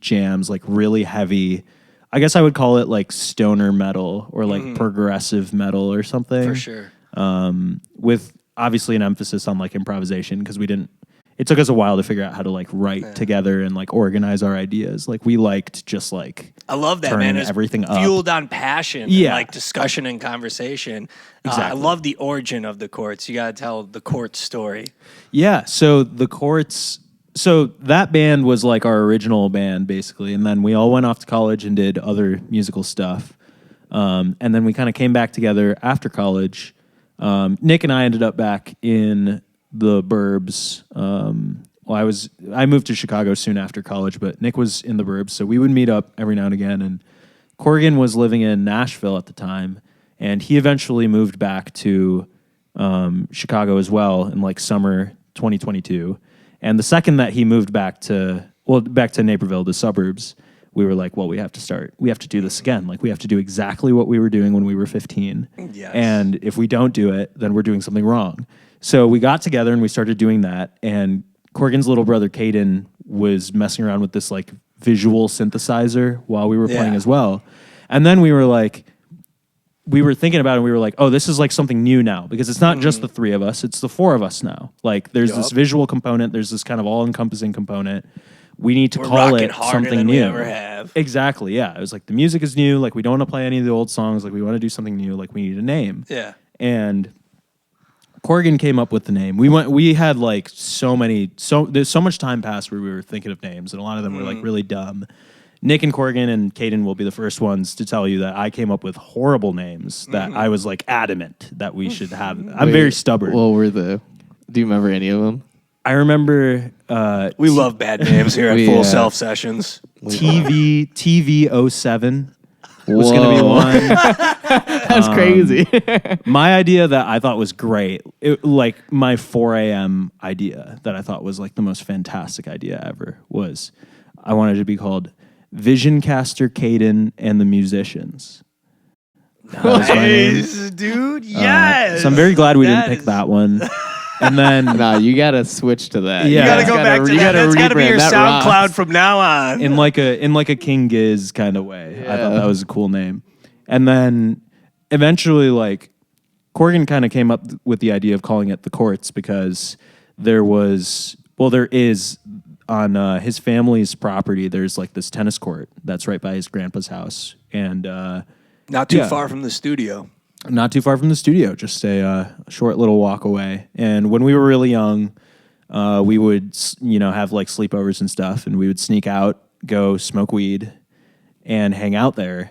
jams, like really heavy. I guess I would call it like stoner metal or like progressive metal or something. For sure. With obviously an emphasis on like improvisation, because it took us a while to figure out how to like write together and like organize our ideas. Like we liked just like I love that, turning man. It's everything up. Fueled on passion and like discussion and conversation. Exactly. I love the origin of the Courts. You got to tell the Courts story. Yeah, so the Courts, so that band was like our original band basically, and then we all went off to college and did other musical stuff. And then we kind of came back together after college. Nick and I ended up back in the burbs. I moved to Chicago soon after college, but Nick was in the burbs, so we would meet up every now and again. And Corgan was living in Nashville at the time, and he eventually moved back to Chicago as well in like summer 2022. And the second that he moved back to Naperville, the suburbs, we were like, well, we have to do this again. Like, we have to do exactly what we were doing when we were 15. Yes. And if we don't do it, then we're doing something wrong. So we got together and we started doing that. And Corgan's little brother, Caden, was messing around with this like visual synthesizer while we were playing as well. And then we were thinking about it and we were like, oh, this is like something new now, because it's not just the 3 of us, it's the 4 of us now. Like, there's this visual component, there's this kind of all-encompassing component. We need to call it something new. We ever have. Exactly, yeah. It was like the music is new, like we don't want to play any of the old songs, like we want to do something new, like we need a name. Yeah. And Corgan came up with the name. We had like there's so much time passed where we were thinking of names, and a lot of them were like really dumb. Nick and Corgan and Caden will be the first ones to tell you that I came up with horrible names that I was like adamant that we should have. I'm very stubborn. Do you remember any of them? I remember we love bad names here at Full Self Sessions. TV 07 was going to be one. That's crazy. My idea that I thought was great, like my 4 a.m. idea that I thought was like the most fantastic idea ever, was I wanted it to be called Visioncaster Caden and the Musicians. Nice, dude. Yes. So I'm very glad we didn't pick that one. And then you gotta switch to that. Yeah, you gotta go back to that. That's gotta be your SoundCloud from now on. In like a King Giz kind of way. Yeah. I thought that was a cool name. And then eventually, like, Corgan kind of came up with the idea of calling it the Courts, because there is on his family's property, there's like this tennis court that's right by his grandpa's house, and not too far from the studio. Not too far from the studio, just a short little walk away. And when we were really young, we would, have like sleepovers and stuff, and we would sneak out, go smoke weed, and hang out there.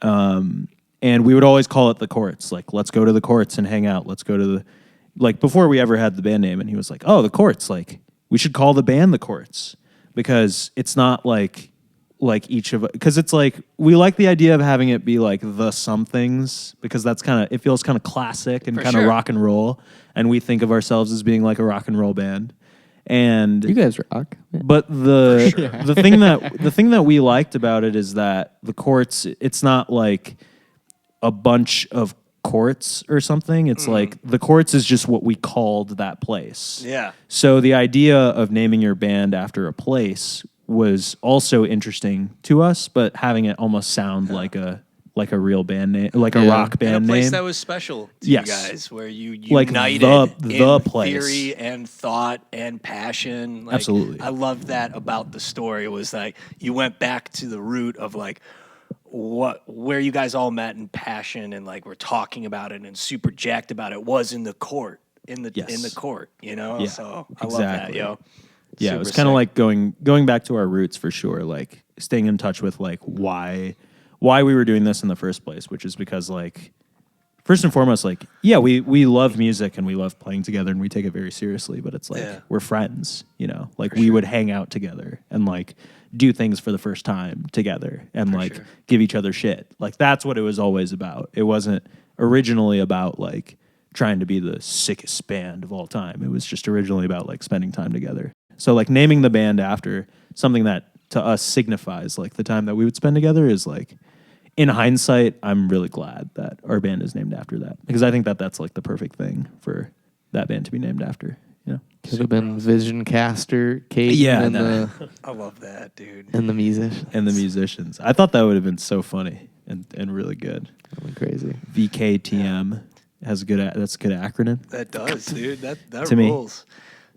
And we would always call it the Courts. Like, let's go to the Courts and hang out. Let's go to before we ever had the band name. And he was like, oh, the Courts. Like, we should call the band the Courts, because it's not like each of, because it's like, we like the idea of having it be like the somethings, because that's it feels kind of classic and kind of rock and roll. And we think of ourselves as being like a rock and roll band. And you guys rock. but the thing that we liked about it is that the courts, it's not like a bunch of courts or something. It's like the courts is just what we called that place. Yeah. So the idea of naming your band after a place was also interesting to us, but having it almost sound like a real band name, like a rock band and a place name. that was special to Yes. you guys, where you Like united the in place. theory and thought and passion. Like, Absolutely. I love that about the story. It was like you went back to the root of like where you guys all met in passion and like we're talking about it and super jacked about it was in the court, in the court, you know? Yeah, so I love that, yo. Yeah, it was Super kind of sick. like going back to our roots for sure, like staying in touch with like why we were doing this in the first place, which is because like first and foremost, like we love music and we love playing together and we take it very seriously, but it's like we're friends, you know, like we would hang out together and like do things for the first time together and give each other shit. Like that's what it was always about. It wasn't originally about like trying to be the sickest band of all time. It was just originally about like spending time together. So like naming the band after something that to us signifies like the time that we would spend together is like, in hindsight, I'm really glad that our band is named after that because I think that that's like the perfect thing for that band to be named after. You know, Could have been Vision Caster, Kate, and I love that, dude. the musician. and the musicians. I thought that would have been so funny and really good. That went crazy. VKTM has a good. That's a good acronym. That does, dude. That To me. rules.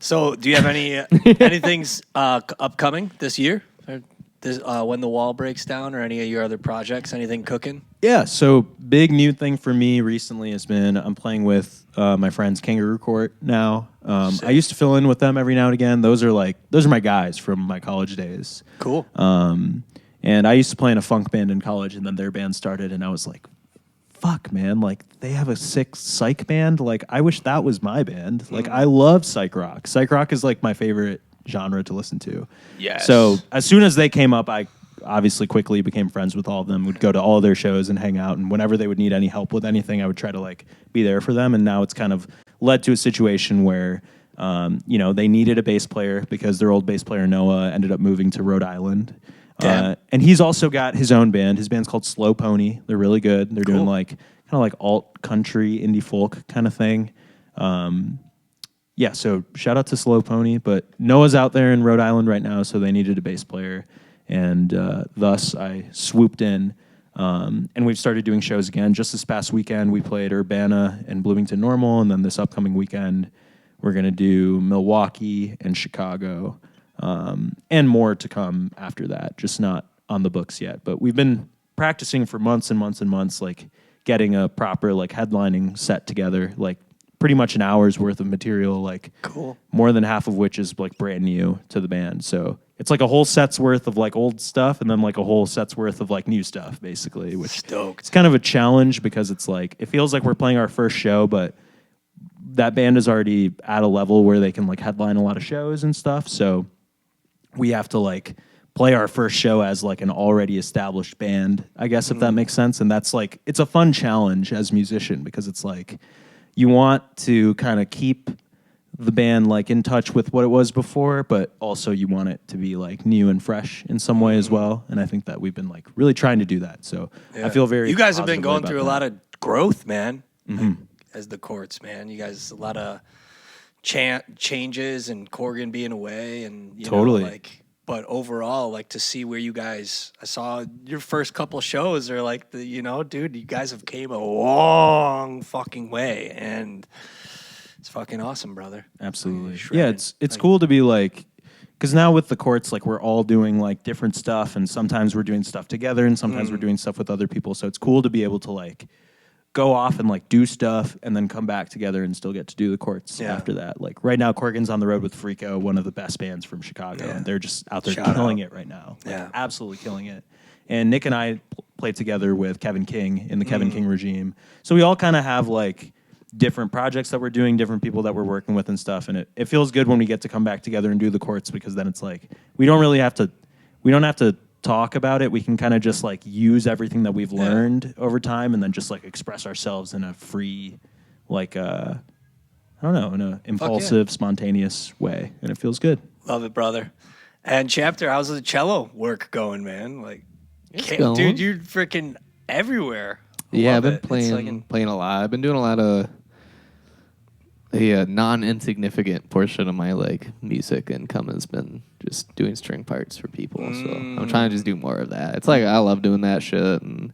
So, do you have anything's upcoming this year? Or this, when the wall breaks down, or any of your other projects? Anything cooking? Yeah. So big new thing for me recently has been I'm playing with my friends Kangaroo Court now. I used to fill in with them every now and again. Those are my guys from my college days. Cool. And I used to play in a funk band in college, and then their band started, and I was like, fuck, man, like, they have a sick psych band. Like, I wish that was my band. Like, I love psych rock. Psych rock is, like, my favorite genre to listen to. Yes. So as soon as they came up, I obviously quickly became friends with all of them, would go to all of their shows and hang out, and whenever they would need any help with anything, I would try to, like, be there for them, and now it's kind of led to a situation where they needed a bass player because their old bass player, Noah, ended up moving to Rhode Island. And he's also got his own band. His band's called Slow Pony. They're really good. They're doing like kind of like alt country, indie folk kind of thing. So shout out to Slow Pony. But Noah's out there in Rhode Island right now, so they needed a bass player. And thus I swooped in. And we've started doing shows again. Just this past weekend, we played Urbana and Bloomington Normal. And then this upcoming weekend, we're going to do Milwaukee and Chicago. And more to come after that, just not on the books yet. But we've been practicing for months and months and months, like getting a proper like headlining set together, like pretty much an hour's worth of material, like more than half of which is like brand new to the band. So it's like a whole set's worth of like old stuff and then like a whole set's worth of like new stuff, basically, which it's kind of a challenge because it's like, it feels like we're playing our first show, but that band is already at a level where they can like headline a lot of shows and stuff. So we have to like play our first show as like an already established band, I guess, if that makes sense. And that's like, it's a fun challenge as a musician because it's like, you want to kind of keep the band like in touch with what it was before, but also you want it to be like new and fresh in some way as well. And I think that we've been like really trying to do that. So I feel very. You guys have been going positively through a about lot that. of growth, man. Like, as the Courts, man. You guys, a lot of changes and Corgan being away and you know, like. But overall, like to see where you guys, I saw your first couple shows are like dude, you guys have came a long fucking way, and it's fucking awesome, brother. Absolutely, yeah. It's cool to be like, because now with the Courts, like we're all doing like different stuff, and sometimes we're doing stuff together, and sometimes we're doing stuff with other people. So it's cool to be able to like go off and like do stuff and then come back together and still get to do the Courts after that. Like right now, Corgan's on the road with Freako, one of the best bands from Chicago, and they're just out there killing it right now. Like, absolutely killing it. And Nick and I played together with Kevin King in the Kevin King regime. So we all kind of have like different projects that we're doing, different people that we're working with and stuff. And it feels good when we get to come back together and do the Courts because then it's like, we don't have to talk about it. We can kind of just like use everything that we've learned over time and then just like express ourselves in a free, like I don't know, in an impulsive, spontaneous way, and it feels good. Love it, brother. And Chaepter, how's the cello work going, man? Like, going. dude, you're freaking everywhere. I've been playing a lot. I've been doing a lot of a non-insignificant portion of my like music income has been just doing string parts for people. So I'm trying to just do more of that. It's like I love doing that shit, and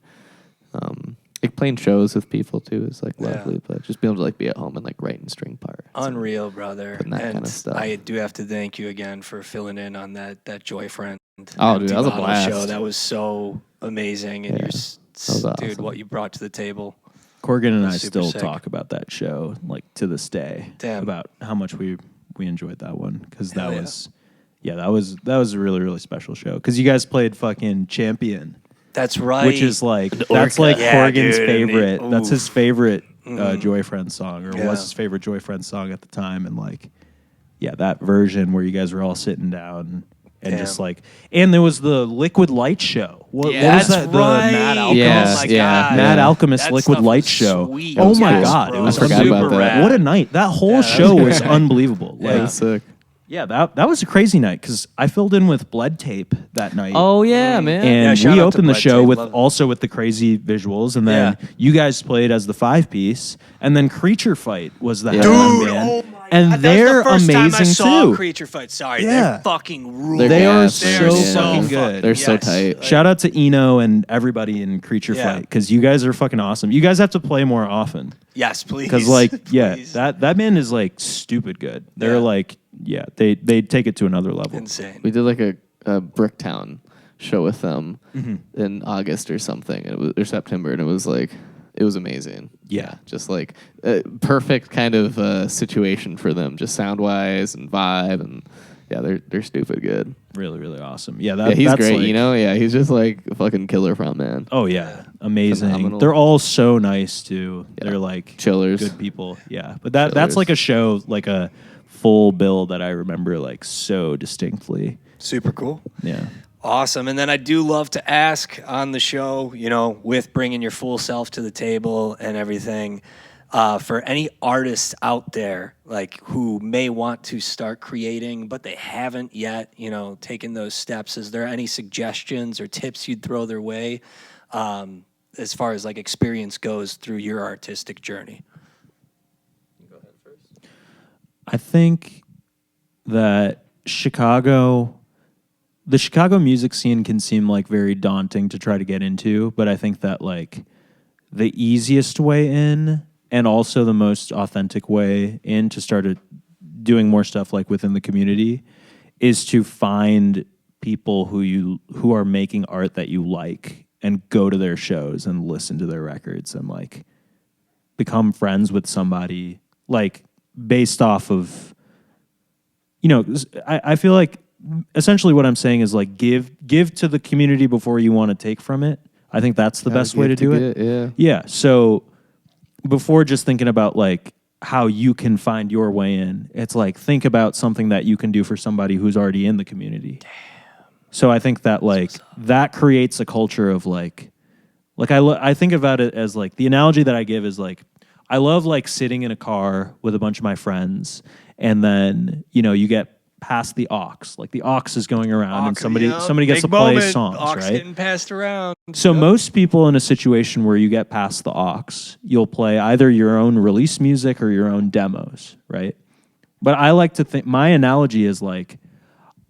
like playing shows with people too is like lovely. But just being able to like be at home and like writing string parts. Unreal, brother. And that kind of stuff. I do have to thank you again for filling in on that Joy Friend. Oh, dude, that was a blast. Show. That was so amazing, and dude, what you brought to the table. Corgan and I still talk about that show like to this day. About how much we enjoyed that one, because that was a really, really special show, because you guys played fucking Champion. That's right. Which is like Corgan's favorite. Dude, that's his favorite Joy Friend song, or was his favorite Joy Friend song at the time. And like, that version where you guys were all sitting down and just like, and there was the Liquid Light show. What was that? The Mad Alchemist. Oh my God. Mad Alchemist Liquid Light show. Sweet. Oh my God. It was forgot about that. Rad. What a night. That whole show was unbelievable. That was sick. Yeah, that was a crazy night, because I filled in with Blood Tape that night. Oh yeah, man! And we opened the show with the crazy visuals, and then you guys played as the 5-piece, and then Creature Fight was the headline band. Oh my and God. they're that was the first amazing time I saw too. Creature Fight. Sorry, they're fucking rule. They are They're so fucking good. They're so tight. Shout out to Eno and everybody in Creature Fight, because you guys are fucking awesome. You guys have to play more often. Yes, please. Because that band is like stupid good. They're like, they take it to another level. Insane. We did like a Bricktown show with them in August or something, or September, and it was amazing. Yeah, just like a perfect kind of situation for them, just sound wise and vibe, and they're stupid good. Really, really awesome. He's that's great. Like, he's just like a fucking killer front man. Oh amazing. Phenomenal. They're all so nice too. They're like chillers, good people. Yeah, but that's like a show, like a full bill that I remember like so distinctly. Super cool. Yeah. Awesome. And then I do love to ask on the show, with bringing your full self to the table and everything, for any artists out there, like who may want to start creating, but they haven't yet, taken those steps. Is there any suggestions or tips you'd throw their way, as far as like experience goes through your artistic journey? Go ahead first. I think that the Chicago music scene can seem like very daunting to try to get into, but I think that like the easiest way in, and also the most authentic way in to start doing more stuff like within the community, is to find people who are making art that you like, and go to their shows and listen to their records, and like become friends with somebody, like based off of, I feel like essentially what I'm saying is like give to the community before you want to take from it. I think that's the best way to do it. Yeah. So before just thinking about like how you can find your way in, it's like think about something that you can do for somebody who's already in the community. Damn. So I think that like that creates a culture of like I think about it as like the analogy that I give is like I love like sitting in a car with a bunch of my friends, and then you get past the aux. Like the aux is going around, and somebody gets to play songs, aux right? Getting passed around. So most people in a situation where you get past the aux, you'll play either your own release music or your own demos, right? But I like to think, my analogy is like,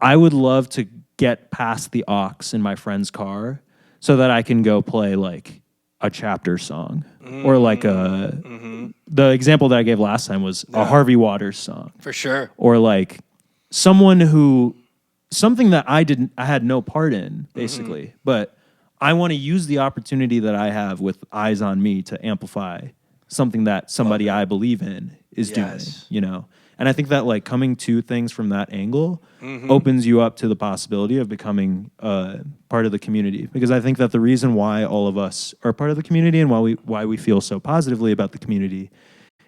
I would love to get past the aux in my friend's car so that I can go play like a Chaepter song, or like the example that I gave last time was a Harvey Waters song. For sure. Or like something that I had no part in, basically, but I want to use the opportunity that I have with Eyes on Me to amplify something that somebody I believe in is doing, And I think that like coming to things from that angle opens you up to the possibility of becoming part of the community. Because I think that the reason why all of us are part of the community, and why we feel so positively about the community,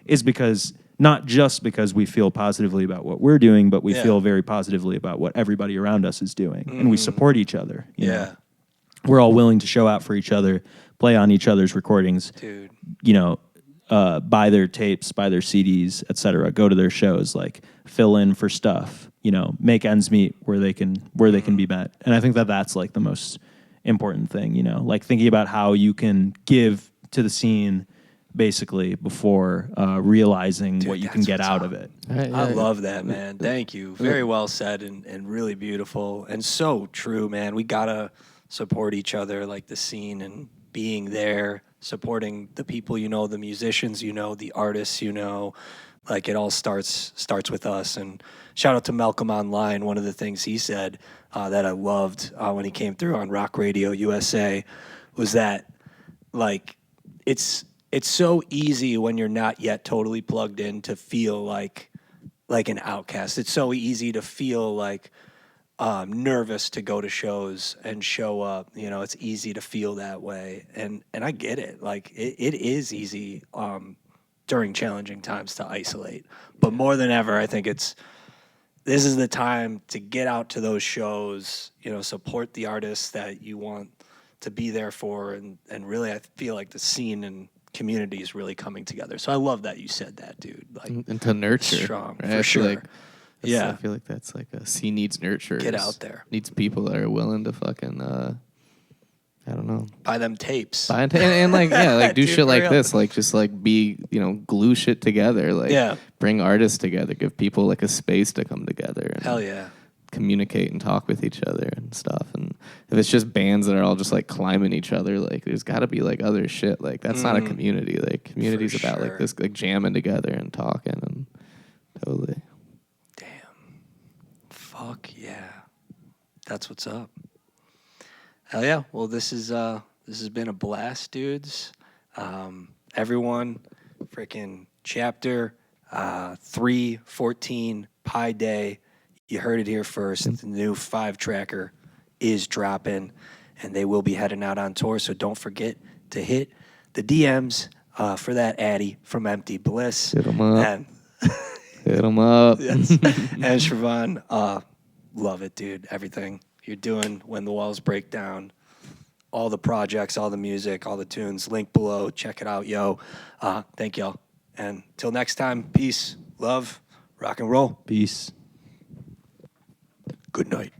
is because not just because we feel positively about what we're doing, but we feel very positively about what everybody around us is doing, and we support each other. You know? We're all willing to show out for each other, play on each other's recordings. Dude. buy their tapes, buy their CDs, etc. Go to their shows, like fill in for stuff, make ends meet where they can be met. And I think that that's like the most important thing, like thinking about how you can give to the scene basically before realizing what you can get out of it. I love that, man. Thank you. Very well said and really beautiful and so true, man. We gotta support each other, like the scene and being there, supporting the people the musicians the artists like it all starts with us. And shout out to Malcolm Online. One of the things he said that I loved when he came through on Rock Radio USA was that like it's so easy when you're not yet totally plugged in to feel like an outcast. It's so easy to feel like nervous to go to shows and show up. It's easy to feel that way, and I get it. Like it is easy during challenging times to isolate, but more than ever, I think this is the time to get out to those shows. Support the artists that you want to be there for, and really, I feel like the scene and community is really coming together. So I love that you said that, dude. Like, and to nurture, strong right? for sure. I feel like that's like a scene needs nurture. Get out there. Needs people that are willing to fucking I don't know. Buy them tapes. And like like do Dude, shit like real. this, like just like be glue shit together, like bring artists together, give people like a space to come together. And Hell yeah. communicate and talk with each other and stuff. And if it's just bands that are all just like climbing each other, like there's got to be like other shit. Like that's not a community. Like community's about like this, like jamming together and talking and totally. Damn. Fuck yeah. That's what's up. Hell yeah. Well, this has been a blast, dudes. Everyone, freaking Chaepter 3/14 Pi Day. You heard it here first. The new 5-tracker is dropping, and they will be heading out on tour. So don't forget to hit the DMs for that Addy from Empty Bliss. Hit 'em up. And Hit 'em up. yes. And Shravan, love it, dude. Everything you're doing when the walls break down. All the projects, all the music, all the tunes. Link below. Check it out, yo. Thank y'all. And till next time, peace, love, rock and roll. Peace. Good night.